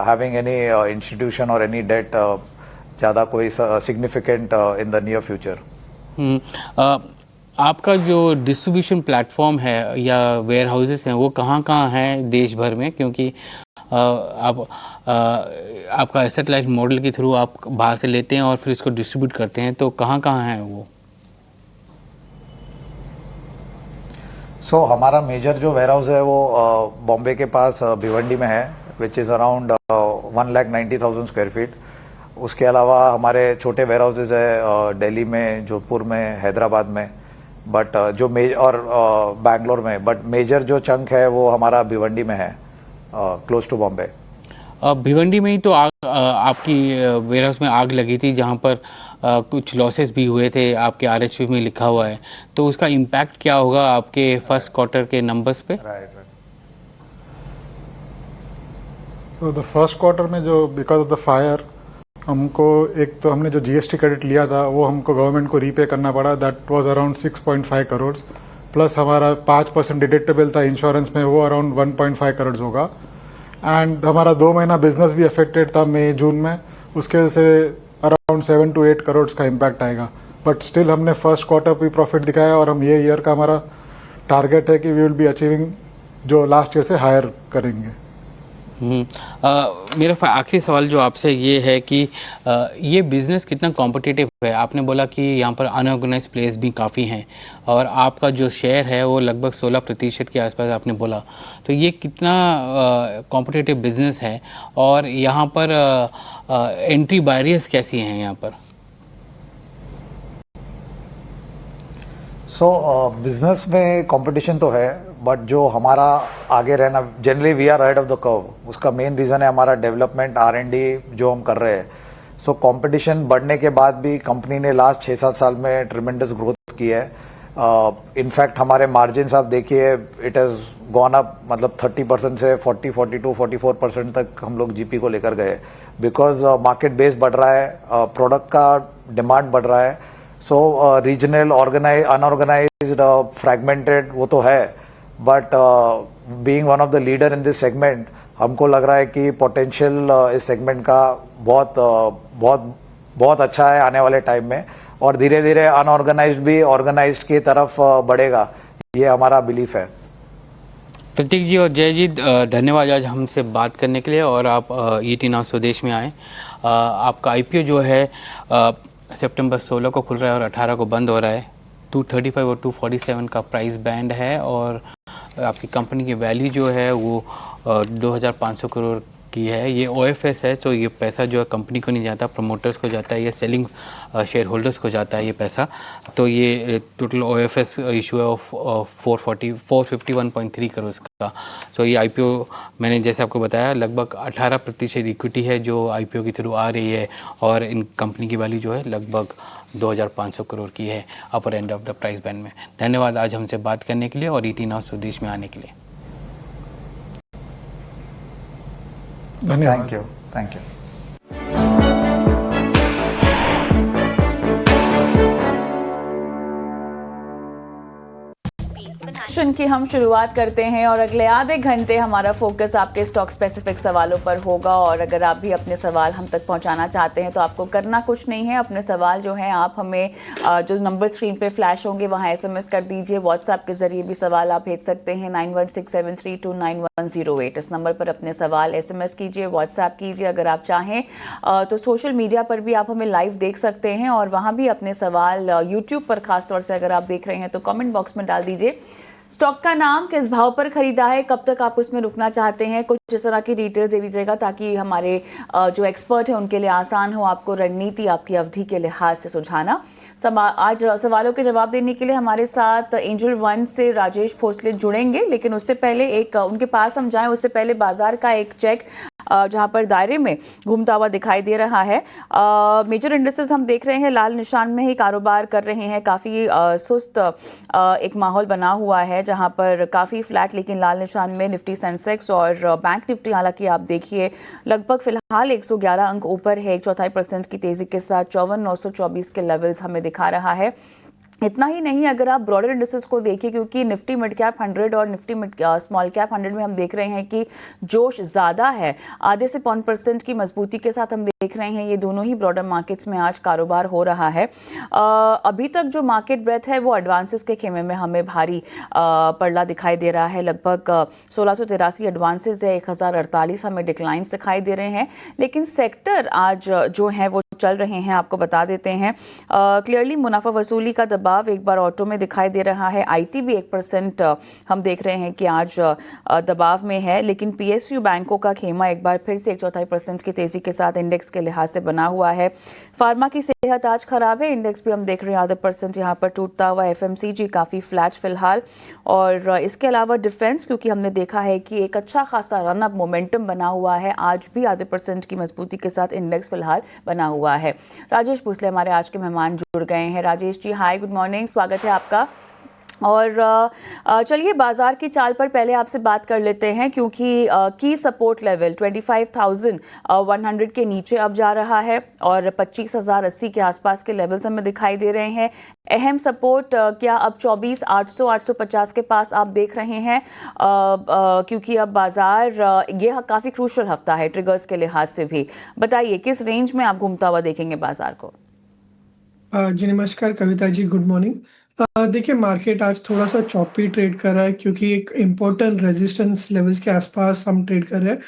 having any institution और एनी डेट ज़्यादा कोई significant in the near future. आपका जो डिस्ट्रीब्यूशन प्लेटफॉर्म है या वेयर हाउसेस हैं वो कहाँ कहाँ हैं देश भर में, क्योंकि आपका एसेट लाइट मॉडल के थ्रू आप बाहर से लेते हैं और फिर इसको डिस्ट्रीब्यूट करते हैं, तो कहाँ कहाँ हैं वो? सो हमारा मेजर जो वेयर हाउस है वो बॉम्बे के पास भिवंडी में है, which is around 1,90,000 square feet. उसके अलावा हमारे छोटे वेयर हाउसेज है दिल्ली में, जोधपुर में, हैदराबाद में, बट जो और बैंगलोर में, बट मेजर जो चंक है वो हमारा भिवंडी में है, क्लोज टू बॉम्बे। भिवंडी में ही तो आपकी वेयर हाउस में आग लगी थी, जहाँ पर कुछ लॉसेस भी हुए थे, आपके RHP में लिखा हुआ है, तो उसका इम्पैक्ट क्या होगा आपके फर्स्ट क्वार्टर के नंबर्स पे? सो द फर्स्ट क्वार्टर में जो बिकॉज ऑफ द फायर हमको एक तो हमने जो GST क्रेडिट लिया था वो हमको गवर्नमेंट को रीपे करना पड़ा, that was around 6.5 crore, plus हमारा 5% डिडक्टेबल था इंश्योरेंस में, वो अराउंड 1.5 करोड़ होगा। एंड हमारा 2 महीना बिजनेस भी अफेक्टेड था मई जून में, उसके वजह से अराउंड 7 to 8 करोड़ का इम्पैक्ट आएगा, बट स्टिल हमने फर्स्ट क्वार्टर भी प्रॉफिट दिखाया और हम ये ईयर का हमारा टारगेट है कि वी विल बी अचीविंग जो लास्ट ईयर से हायर करेंगे। मेरा आखिरी सवाल जो आपसे ये है कि ये बिज़नेस कितना कॉम्पिटिटिव है? आपने बोला कि यहाँ पर अनऑर्गेनाइज प्लेयर्स भी काफ़ी हैं और आपका जो शेयर है वो लगभग 16% के आसपास आपने बोला, तो ये कितना कॉम्पिटिटिव बिज़नेस है और यहाँ पर एंट्री बैरियर्स कैसी हैं यहाँ पर? सो बिजनेस में कंपटीशन तो है, बट जो हमारा आगे रहना, generally we are ahead of the curve, उसका मेन रीज़न है हमारा डेवलपमेंट R&D जो हम कर रहे हैं। सो कंपटीशन बढ़ने के बाद भी कंपनी ने लास्ट 6-7 साल में ट्रिमेंडस ग्रोथ की है। इनफैक्ट हमारे मार्जिन आप देखिए, इट हैज़ गॉन अप, मतलब 30% से 40, 42, 44% तक हम लोग जीपी को लेकर गए, बिकॉज मार्केट बेस बढ़ रहा है, प्रोडक्ट का डिमांड बढ़ रहा है। सो रीजनल, ऑर्गेनाइज, अनऑर्गेनाइज्ड, फ्रैगमेंटेड वो तो है, but being one of the leader in this segment, हमको लग रहा है कि पोटेंशियल इस सेगमेंट का बहुत अच्छा है आने वाले टाइम में, और धीरे धीरे अनऑर्गेनाइज्ड भी ऑर्गेनाइज्ड की तरफ बढ़ेगा, ये हमारा बिलीफ है। प्रतीक जी और जय जी, धन्यवाद आज हमसे बात करने के लिए, और आप ईटी नाउ स्वदेश में आए। आपका आईपीओ जो है सितंबर 16 को खुल रहा है और 18 को बंद हो रहा है। 235 और 247 का प्राइस बैंड है, और आपकी कंपनी की वैल्यू जो है वो 2500 करोड़ की है। ये ओएफएस है, तो ये पैसा जो है कंपनी को नहीं जाता, प्रमोटर्स को जाता है, या सेलिंग शेयर होल्डर्स को जाता है ये पैसा। तो ये टोटल ओएफएस इशू है ऑफ 451.3 करोड़ का। सो ये आईपीओ मैंने जैसे आपको बताया लगभग 18% इक्विटी है जो आईपीओ के थ्रू आ रही है, और इन कंपनी की वैल्यू जो है लगभग 2500 करोड़ की है upper end of the price band में। धन्यवाद आज हमसे बात करने के लिए और ईटी नाउ स्वदेश में आने के लिए। Thank you. की हम शुरुआत करते हैं और अगले आधे घंटे हमारा फोकस आपके स्टॉक स्पेसिफिक सवालों पर होगा। और अगर आप भी अपने सवाल हम तक पहुंचाना चाहते हैं तो आपको करना कुछ नहीं है, अपने सवाल जो हैं आप हमें जो नंबर स्क्रीन पे फ्लैश होंगे वहां एसएमएस कर दीजिए। व्हाट्सएप के जरिए भी सवाल आप भेज सकते हैं 9167329108। इस नंबर पर अपने सवाल एसएमएस कीजिए, व्हाट्सएप कीजिए। अगर आप चाहें तो सोशल मीडिया पर भी आप हमें लाइव देख सकते हैं और वहाँ भी अपने सवाल यूट्यूब पर खासतौर से अगर आप देख रहे हैं तो कमेंट बॉक्स में डाल दीजिए। स्टॉक का नाम, किस भाव पर खरीदा है, कब तक आप उसमें रुकना चाहते हैं, कुछ इस तरह की डिटेल्स दे दीजिएगा ताकि हमारे जो एक्सपर्ट हैं उनके लिए आसान हो आपको रणनीति आपकी अवधि के लिहाज से सुझाना। आज सवालों के जवाब देने के लिए हमारे साथ एंजल वन से राजेश भोसले जुड़ेंगे, लेकिन उससे पहले एक उनके पास हम जाएं उससे पहले बाजार का एक चेक जहां पर दायरे में घूमता हुआ दिखाई दे रहा है। मेजर इंडेक्सेस हम देख रहे हैं लाल निशान में ही कारोबार कर रहे हैं। काफ़ी सुस्त एक माहौल बना हुआ है जहां पर काफ़ी फ्लैट लेकिन लाल निशान में निफ्टी, सेंसेक्स और बैंक निफ्टी। हालांकि आप देखिए लगभग फिलहाल 111 अंक ऊपर है, 1.4% की तेज़ी के साथ 54,924 के लेवल्स हमें दिखा रहा है। इतना ही नहीं, अगर आप ब्रॉडर इंडेक्सेस को देखिए, क्योंकि निफ्टी मिड कैप 100 और निफ्टी स्मॉल कैप 100 में हम देख रहे हैं कि जोश ज़्यादा है, आधे से 5% की मजबूती के साथ हम देख रहे हैं ये दोनों ही ब्रॉडर मार्केट्स में आज कारोबार हो रहा है। अभी तक जो मार्केट ब्रेथ है वो एडवांसेस के खेमे में हमें भारी पड़ला दिखाई दे रहा है। लगभग 1683 एडवांसेस है, 1048 हमें डिक्लाइंस दिखाई दे रहे हैं, लेकिन सेक्टर आज जो है वो चल रहे हैं, आपको बता देते हैं। क्लियरली मुनाफा वसूली का दबाव एक बार ऑटो में दिखाई दे रहा है, आईटी भी 1% हम देख रहे हैं कि आज दबाव में है, लेकिन पीएसयू बैंकों का खेमा एक बार फिर से 1.4% की तेजी के साथ इंडेक्स के लिहाज से बना हुआ है। फार्मा की सेहत आज खराब है, इंडेक्स भी हम देख रहे हैं 0.5% यहाँ पर टूटता हुआ। एफएमसीजी काफ़ी फ्लैट फिलहाल, और इसके अलावा डिफेंस, क्योंकि हमने देखा है कि एक अच्छा खासा रन अप मोमेंटम बना हुआ है, आज भी 0.5% की मजबूती के साथ इंडेक्स फिलहाल बना हुआ है। राजेश भोसले हमारे आज के मेहमान जुड़ गए हैं। राजेश जी हाय, गुड मॉर्निंग, स्वागत है आपका। और चलिए बाजार की चाल पर पहले आपसे बात कर लेते हैं, क्योंकि की सपोर्ट लेवल 25,100 के नीचे अब जा रहा है और 25,080 के आसपास के लेवल्स हमें दिखाई दे रहे हैं। अहम सपोर्ट क्या अब 24,800 850 के पास आप देख रहे हैं, क्योंकि अब बाजार ये काफ़ी क्रूशल हफ्ता है ट्रिगर्स के लिहाज से भी। बताइए किस रेंज में आप घूमता हुआ देखेंगे बाजार को? जी नमस्कार कविता जी, गुड मॉर्निंग। देखिए मार्केट आज थोड़ा सा चॉपी ट्रेड कर रहा है, क्योंकि एक इम्पोर्टेंट रेजिस्टेंस लेवल्स के आसपास हम ट्रेड कर रहे हैं।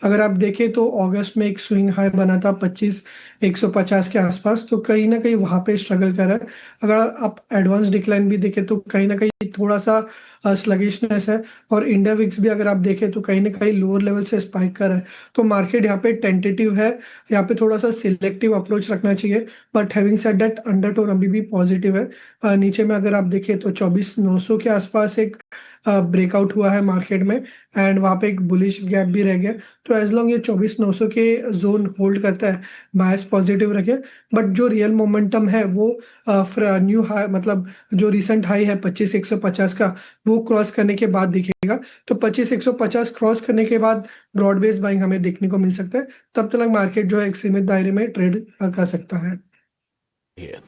अगर आप देखें तो अगस्त में एक स्विंग हाई बना था 25,150 के आसपास, तो कहीं ना कहीं वहाँ पे स्ट्रगल कर रहा है। अगर आप एडवांस डिक्लाइन भी देखें तो कहीं ना कहीं थोड़ा सा स्लगिशनेस है, और इंडिया विक्स भी अगर आप देखें तो कहीं ना कहीं लोअर लेवल से स्पाइक कर रहा है। तो मार्केट यहाँ पे टेंटेटिव है, यहाँ पे थोड़ा सा सिलेक्टिव अप्रोच रखना चाहिए। But having said that undertone अभी भी पॉजिटिव है। नीचे में अगर आप देखें तो 24,900 के आसपास एक ब्रेकआउट हुआ है मार्केट में एंड वहाँ पे एक बुलिश गैप भी रह गया। तो एज लॉन्ग ये 24,900 के जोन होल्ड करता है, बायस पॉजिटिव रखे। बट जो रियल मोमेंटम है वो न्यू हाई मतलब जो रिसेंट हाई है 25,150 का, वो क्रॉस करने के बाद दिखेगा। तो 25,150 क्रॉस करने के बाद ब्रॉड बेस बाइंग हमें देखने को मिल सकता है। तब तक मार्केट जो है एक सीमित दायरे में ट्रेड कर सकता है।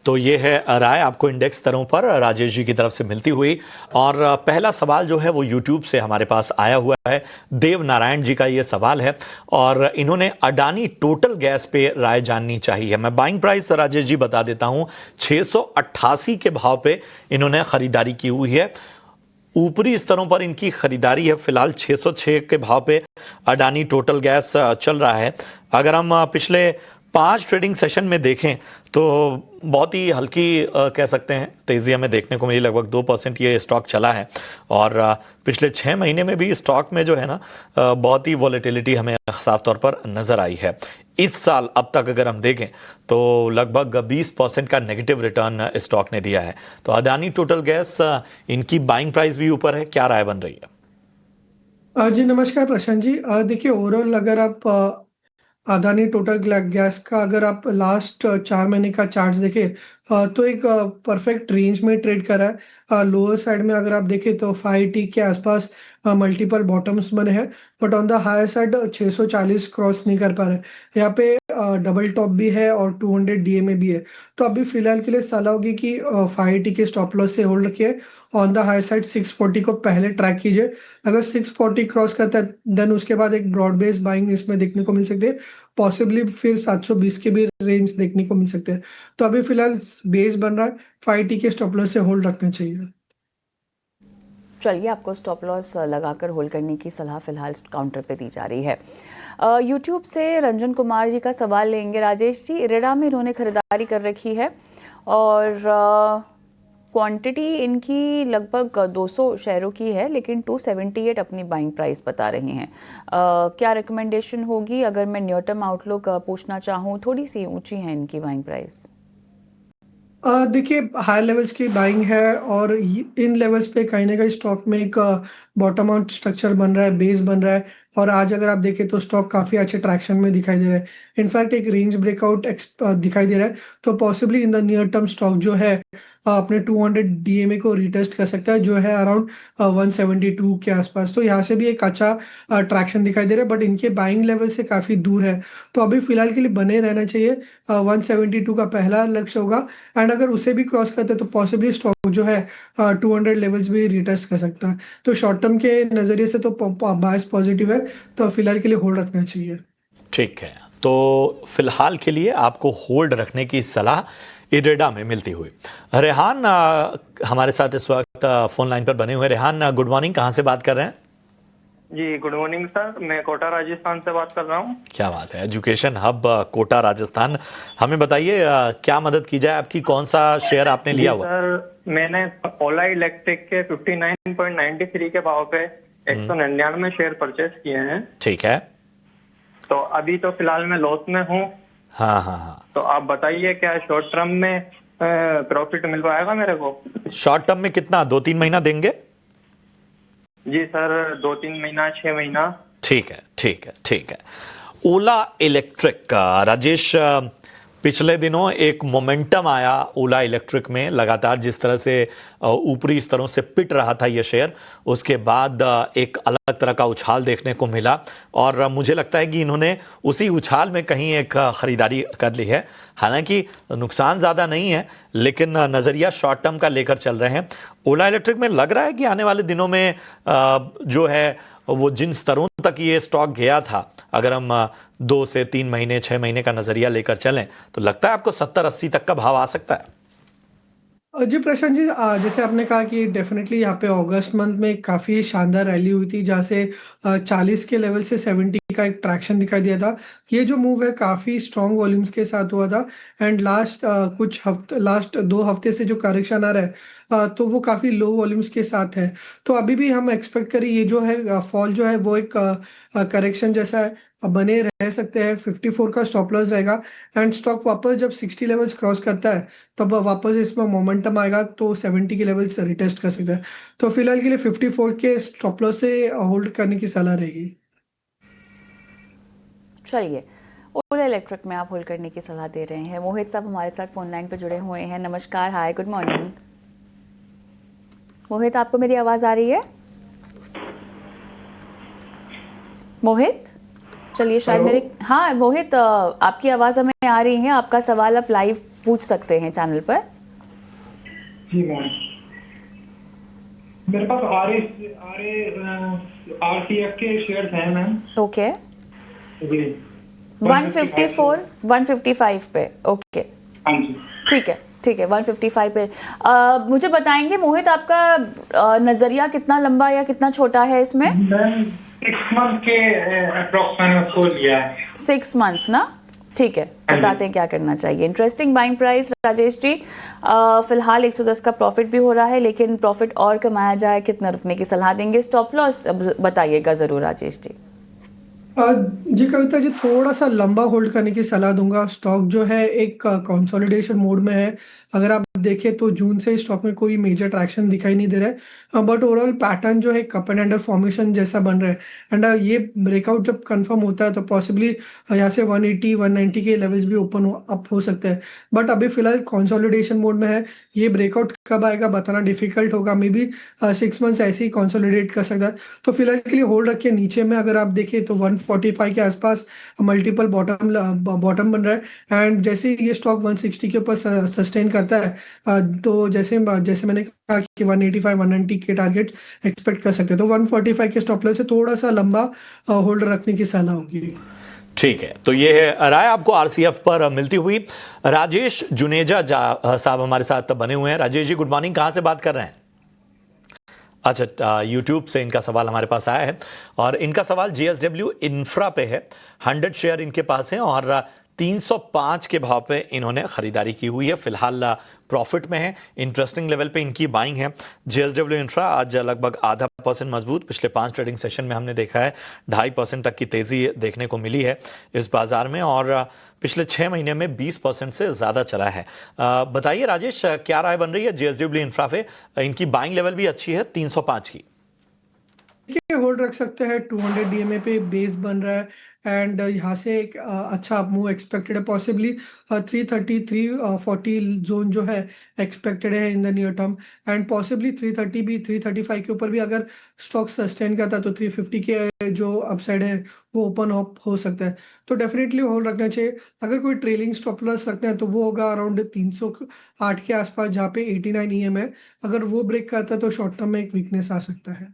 तो ये है राय आपको इंडेक्स स्तरों पर राजेश जी की तरफ से मिलती हुई। और पहला सवाल जो है वो यूट्यूब से हमारे पास आया हुआ है। देव नारायण जी का ये सवाल है और इन्होंने अडानी टोटल गैस पे राय जाननी चाहिए। मैं बाइंग प्राइस राजेश जी बता देता हूं, 688 के भाव पे इन्होंने खरीदारी की हुई है। ऊपरी स्तरों पर इनकी खरीदारी है। फिलहाल 606 के भाव पे अडानी टोटल गैस चल रहा है। अगर हम पिछले 5 ट्रेडिंग सेशन में देखें तो बहुत ही हल्की कह सकते हैं तेज़ी हमें देखने को मिली। लगभग 2% ये स्टॉक चला है और पिछले 6 महीने में भी स्टॉक में जो है ना बहुत ही वॉलेटिलिटी हमें साफ तौर पर नज़र आई है। इस साल अब तक अगर हम देखें तो लगभग 20% का नेगेटिव रिटर्न स्टॉक ने दिया है। तो अडानी टोटल गैस इनकी बाइंग प्राइस भी ऊपर है, क्या राय बन रही है? जी नमस्कार प्रशांत जी। देखिए ओवरऑल अगर आप अदानी टोटल गैस का अगर आप लास्ट 4 महीने का चार्ट देखें तो एक परफेक्ट रेंज में ट्रेड कर रहा है। लोअर साइड में अगर आप देखें तो 580 के आसपास मल्टीपल बॉटम्स बने हैं, but on the higher side 640 cross नहीं कर पा रहे। यहाँ पे डबल टॉप भी है और 200 डीएमए भी है। तो अभी फिलहाल के लिए सलाह होगी कि 580 के स्टॉप लॉस से होल्ड रखिए। ऑन द हाई साइड 640 को पहले ट्रैक कीजिए। अगर 640 क्रॉस करता है देन उसके बाद एक ब्रॉड बेस बाइंग इसमें देखने को मिल सकती है। पॉसिबली फिर 720 के भी रेंज देखने को मिल सकते हैं। तो अभी फिलहाल बेस बन रहा है, 580 के स्टॉप लॉस से होल्ड रखना चाहिए। चलिए, आपको स्टॉप लॉस लगाकर होल्ड करने की सलाह फिलहाल काउंटर पे दी जा रही है। यूट्यूब से रंजन कुमार जी का सवाल लेंगे। राजेश जी, इरेडा में इन्होंने खरीदारी कर रखी है और क्वांटिटी इनकी लगभग 200 शेयरों की है, लेकिन 278 अपनी बाइंग प्राइस बता रहे हैं। क्या रिकमेंडेशन होगी अगर मैं नियर टर्म आउटलुक पूछना चाहूँ? थोड़ी सी ऊंची है इनकी बाइंग प्राइस। देखिए हाई लेवल्स की बाइंग है और इन लेवल्स पे कहीं ना कहीं स्टॉक में एक बॉटम आउट स्ट्रक्चर बन रहा है, बेस बन रहा है। और आज अगर आप देखें तो स्टॉक काफ़ी अच्छे ट्रैक्शन में दिखाई दे रहा है। इनफैक्ट एक रेंज ब्रेकआउट दिखाई दे रहा है। तो possibly in the near term stock जो है अपने 200 डीएमए को रिटेस्ट कर सकता है, जो है अराउंड 172 के आसपास। तो यहाँ से भी एक अच्छा ट्रैक्शन दिखाई दे रहा है, बट इनके बाइंग लेवल से काफ़ी दूर है। तो अभी फिलहाल के लिए बने रहना चाहिए। 172 का पहला लक्ष्य होगा एंड अगर उसे भी क्रॉस करते हैं तो पॉसिबली स्टॉक जो है 200 लेवल्स भी रिटेस्ट कर सकता है। तो शॉर्ट टर्म के नज़रिए से तो बायस पॉजिटिव है, तो फिलहाल के लिए होल्ड रखना चाहिए। ठीक है, तो फिलहाल के लिए आपको होल्ड रखने की सलाह इरेडा में मिलती हुई। रेहान हमारे साथ इस वक्त फोन लाइन पर बने हुए। रेहान, गुड मॉर्निंग, कहाँ से बात कर रहे हैं? जी गुड मॉर्निंग सर, मैं कोटा राजस्थान से बात कर रहा हूँ। क्या बात है, एजुकेशन हब कोटा राजस्थान। हमें बताइए क्या मदद की जाए आपकी, कौन सा शेयर आपने लिया हुआ? सर मैंने ओला इलेक्ट्रिक के 59.93 के भाव पे 199 शेयर परचेस किए हैं। ठीक है, तो अभी तो फिलहाल मैं लॉस में हूँ। हाँ हाँ हाँ, तो आप बताइए क्या शॉर्ट टर्म में प्रॉफिट मिल पाएगा मेरे को? शॉर्ट टर्म में कितना, 2-3 महीना देंगे? जी सर, 2-3 महीना, 6 महीना। ठीक है ठीक है ठीक है। ओला इलेक्ट्रिक का राजेश, पिछले दिनों एक मोमेंटम आया ओला इलेक्ट्रिक में, लगातार जिस तरह से ऊपरी स्तरों से पिट रहा था ये शेयर, उसके बाद एक अलग तरह का उछाल देखने को मिला और मुझे लगता है कि इन्होंने उसी उछाल में कहीं एक खरीदारी कर ली है। हालांकि नुकसान ज़्यादा नहीं है, लेकिन नज़रिया शॉर्ट टर्म का लेकर चल रहे हैं। ओला इलेक्ट्रिक में लग रहा है कि आने वाले दिनों में जो है वो जिन स्तरों तक ये स्टॉक गया था, अगर हम 2 से 3 महीने 6 महीने का नजरिया लेकर चलें तो लगता है आपको 70-80 तक का भाव आ सकता है। जी प्रशांत जी, जैसे आपने कहा कि डेफिनेटली यहाँ पे अगस्त मंथ में काफ़ी शानदार रैली हुई थी, जहाँ से 40 के लेवल से 70 का एक ट्रैक्शन दिखाई दिया था। ये जो मूव है काफ़ी स्ट्रॉन्ग वॉल्यूम्स के साथ हुआ था एंड लास्ट 2 हफ्ते से जो करेक्शन आ रहा है तो वो काफ़ी लो वॉल्यूम्स के साथ है। तो अभी भी हम एक्सपेक्ट करें ये जो है फॉल जो है वो एक करेक्शन जैसा है। बने रह सकते हैं। 54 का स्टॉप लॉस रहेगा एंड स्टॉक वापस जब 60 लेवल्स क्रॉस करता है तब वापस इसमें मोमेंटम आएगा तो 70 के लेवल्स रिटेस्ट कर सकता है। तो फिलहाल के लिए 54 के स्टॉप लॉस से होल्ड करने की सलाह रहेगी। चलिए, ओला इलेक्ट्रिक में आप होल्ड करने की सलाह दे रहे हैं। मोहित साहब हमारे साथ फोन लाइन पर जुड़े हुए हैं। नमस्कार, हाय, गुड मॉर्निंग। मोहित, आपको मेरी आवाज़ आ रही है? मोहित, चलिए शायद मेरे, हाँ मोहित, आपकी आवाज़ हमें आ रही है। आपका सवाल आप लाइव पूछ सकते हैं चैनल पर। जी मैम, मेरे पास आरसीएफ के शेयर्स हैं मैम। ओके, जी 154 155 पे। ओके, हाँ जी, ठीक है, ठीक है, 155 पे। मुझे बताएंगे मोहित, आपका नज़रिया कितना लंबा या कितना छोटा है इसमें? मैम 6 मंथ के अप्रॉक्स मैंने उसको लिया है। 6 मंथ्स ना, ठीक है, बताते हैं क्या करना चाहिए। Interesting buying price Rajesh ji. फिलहाल 110 का प्रॉफिट भी हो रहा है, लेकिन प्रॉफिट और कमाया जाए, कितना रुकने की सलाह देंगे? स्टॉप लॉस बताइएगा ज़रूर राजेश जी। जी कविता जी, थोड़ा सा लंबा होल्ड करने की सलाह दूंगा। स्टॉक जो है एक कंसोलिडेशन मोड में है। अगर आप देखें तो जून से स्टॉक में कोई मेजर ट्रैक्शन दिखाई नहीं दे रहा है, बट ओवरऑल पैटर्न जो है कप एंड अंडर फॉर्मेशन जैसा बन रहा है। एंड ये ब्रेकआउट जब कंफर्म होता है तो पॉसिबली यहाँ से 180 190 के लेवल्स भी ओपन अप हो सकते हैं। बट अभी फिलहाल कंसोलिडेशन मोड में है। ये ब्रेकआउट कब आएगा बताना डिफिकल्ट होगा। मे बी 6 मंथ्स ऐसे ही कंसोलिडेट कर सकता है। तो फिलहाल के लिए होल्ड रखिए। नीचे में अगर आप देखें तो 145 के आसपास मल्टीपल बॉटम बन रहा है। एंड जैसे ये स्टॉक 160 के ऊपर सस्टेन करता है तो जैसे मैंने कहा कि 185 190 के टारगेट एक्सपेक्ट कर सकते हैं। तो 145 के स्टॉप लॉस से थोड़ा सा लंबा होल्ड रखने की सलाह होगी। ठीक है, तो ये है राय आपको आरसीएफ पर मिलती हुई। राजेश जुनेजा साहब हमारे साथ बने हुए हैं। राजेश जी, गुड मॉर्निंग, कहां से बात कर रहे हैं? अच्छा, यूट्यूब से इनका सवाल हमारे पास आया है और इनका सवाल जेएसडब्ल्यू इंफ्रा पे है। 100 शेयर इनके पास है और 305 के भाव पे इन्होंने खरीदारी की हुई है। फिलहाल प्रॉफिट में है। इंटरेस्टिंग लेवल पे इनकी बाइंग है। जेएसडब्ल्यू इंफ्रा आज लगभग 0.5% मजबूत। पिछले 5 ट्रेडिंग सेशन में हमने देखा है 2.5% तक की तेजी देखने को मिली है इस बाजार में और पिछले 6 महीने में 20% से ज़्यादा चला है। बताइए राजेश, क्या राय बन रही है जेएसडब्ल्यू इंफ्रा पे? इनकी बाइंग लेवल भी अच्छी है 305 की। होल्ड रख सकते हैं। 200 डीएमए पे बेस बन रहा है एंड यहाँ से एक अच्छा मूव एक्सपेक्टेड है। पॉसिबली 330 340 जोन जो है एक्सपेक्टेड है इन the near term and possibly 330 भी 335 के ऊपर भी अगर स्टॉक सस्टेन करता है तो 350 के जो अपसाइड है वो ओपन अप हो सकता है। तो डेफिनेटली होल्ड रखना चाहिए। अगर कोई ट्रेलिंग स्टॉप लॉस रखना है तो वो होगा अराउंड 308 के आसपास, जहाँ पे 89 EM है। अगर वो ब्रेक करता है तो शॉर्ट टर्म में एक वीकनेस आ सकता है।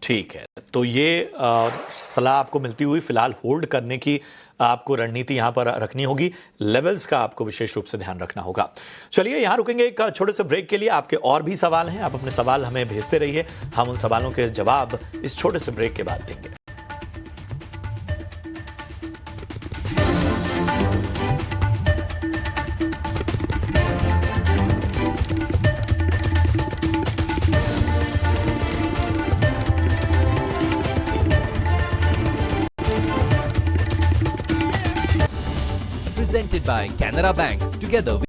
ठीक है, तो ये सलाह आपको मिलती हुई। फिलहाल होल्ड करने की आपको रणनीति यहां पर रखनी होगी। लेवल्स का आपको विशेष रूप से ध्यान रखना होगा। चलिए यहां रुकेंगे एक छोटे से ब्रेक के लिए। आपके और भी सवाल हैं, आप अपने सवाल हमें भेजते रहिए। हम उन सवालों के जवाब इस छोटे से ब्रेक के बाद देंगे। Presented by Canara Bank, together